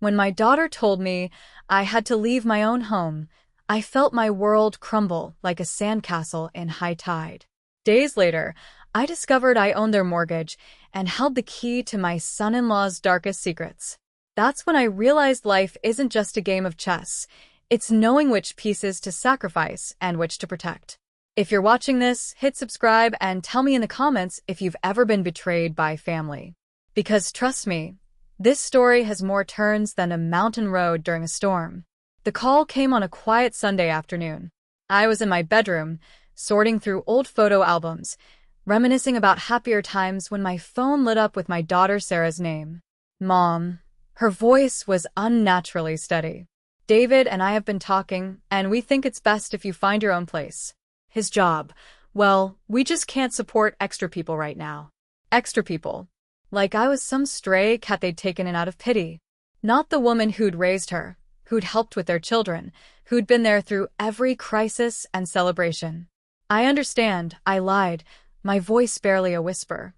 When my daughter told me I had to leave my own home, I felt my world crumble like a sandcastle in high tide. Days later, I discovered I owned their mortgage and held the key to my son-in-law's darkest secrets. That's when I realized life isn't just a game of chess. It's knowing which pieces to sacrifice and which to protect. If you're watching this, hit subscribe and tell me in the comments if you've ever been betrayed by family. Because trust me, this story has more turns than a mountain road during a storm. The call came on a quiet Sunday afternoon. I was in my bedroom, sorting through old photo albums, reminiscing about happier times when my phone lit up with my daughter Sarah's name. Mom. Her voice was unnaturally steady. David and I have been talking, and we think it's best if you find your own place. His job. Well, we just can't support extra people right now. Extra people. Like I was some stray cat they'd taken in out of pity. Not the woman who'd raised her, who'd helped with their children, who'd been there through every crisis and celebration. I understand, I lied, my voice barely a whisper.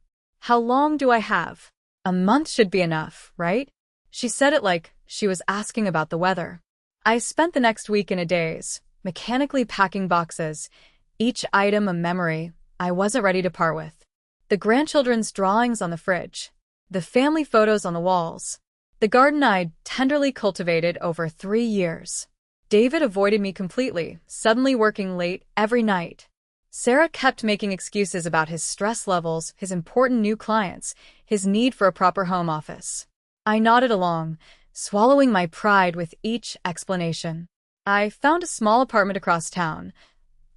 How long do I have? A month should be enough, right? She said it like she was asking about the weather. I spent the next week in a daze, mechanically packing boxes, each item a memory I wasn't ready to part with. The grandchildren's drawings on the fridge, the family photos on the walls, the garden I'd tenderly cultivated over 3 years. David avoided me completely, suddenly working late every night. Sarah kept making excuses about his stress levels, his important new clients, his need for a proper home office. I nodded along, swallowing my pride with each explanation. I found a small apartment across town,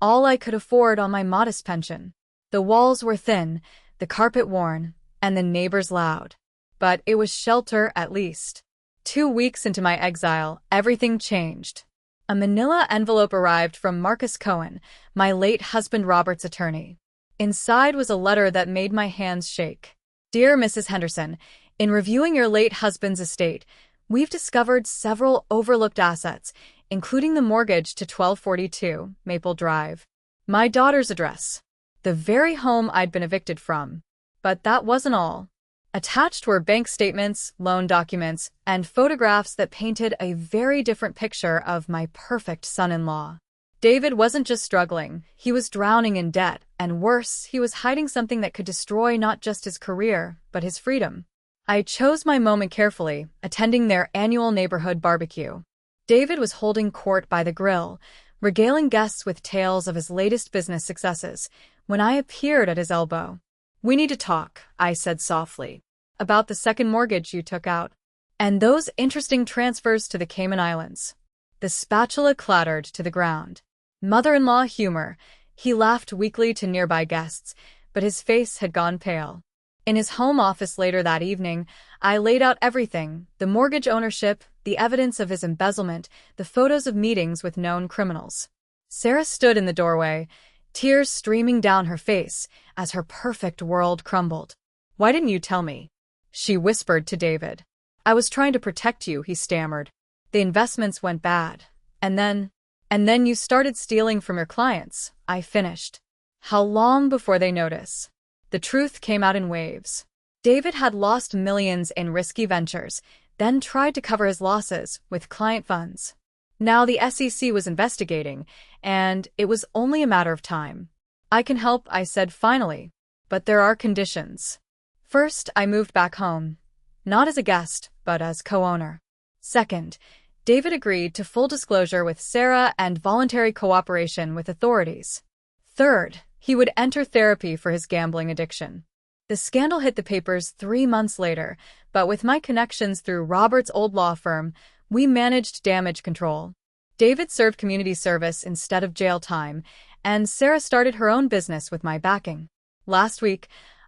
all I could afford on my modest pension. The walls were thin, the carpet worn, and the neighbors loud. But it was shelter at least. 2 weeks into my exile, everything changed. A manila envelope arrived from Marcus Cohen, my late husband Robert's attorney. Inside was a letter that made my hands shake. Dear Mrs. Henderson, in reviewing your late husband's estate, we've discovered several overlooked assets, including the mortgage to 1242 Maple Drive, my daughter's address, the very home I'd been evicted from. But that wasn't all. Attached were bank statements, loan documents, and photographs that painted a very different picture of my perfect son-in-law. David wasn't just struggling, he was drowning in debt, and worse, he was hiding something that could destroy not just his career, but his freedom. I chose my moment carefully, attending their annual neighborhood barbecue. David was holding court by the grill, regaling guests with tales of his latest business successes, when I appeared at his elbow. We need to talk, I said softly, about the second mortgage you took out, and those interesting transfers to the Cayman Islands. The spatula clattered to the ground. Mother-in-law humor. He laughed weakly to nearby guests, but his face had gone pale. In his home office later that evening, I laid out everything, the mortgage ownership, the evidence of his embezzlement, the photos of meetings with known criminals. Sarah stood in the doorway, tears streaming down her face as her perfect world crumbled. Why didn't you tell me? She whispered to David. I was trying to protect you, he stammered. The investments went bad. And then you started stealing from your clients, I finished. How long before they notice? The truth came out in waves. David had lost millions in risky ventures, then tried to cover his losses with client funds. Now the SEC was investigating, and it was only a matter of time. I can help, I said finally, but there are conditions. First, I moved back home, not as a guest, but as co-owner. Second, David agreed to full disclosure with Sarah and voluntary cooperation with authorities. Third, he would enter therapy for his gambling addiction. The scandal hit the papers 3 months later, but with my connections through Robert's old law firm, we managed damage control. David served community service instead of jail time, and Sarah started her own business with my backing. Last week,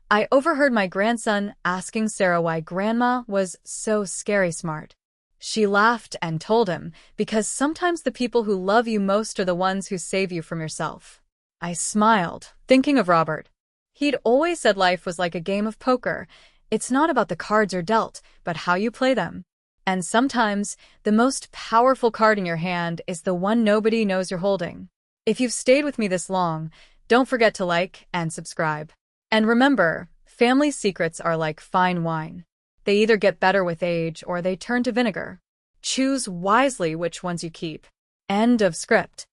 I overheard my grandson asking Sarah why Grandma was so scary smart. She laughed and told him, because sometimes the people who love you most are the ones who save you from yourself. I smiled, thinking of Robert. He'd always said life was like a game of poker. It's not about the cards you're dealt, but how you play them. And sometimes, the most powerful card in your hand is the one nobody knows you're holding. If you've stayed with me this long, don't forget to like and subscribe. And remember, family secrets are like fine wine. They either get better with age or they turn to vinegar. Choose wisely which ones you keep. End of script.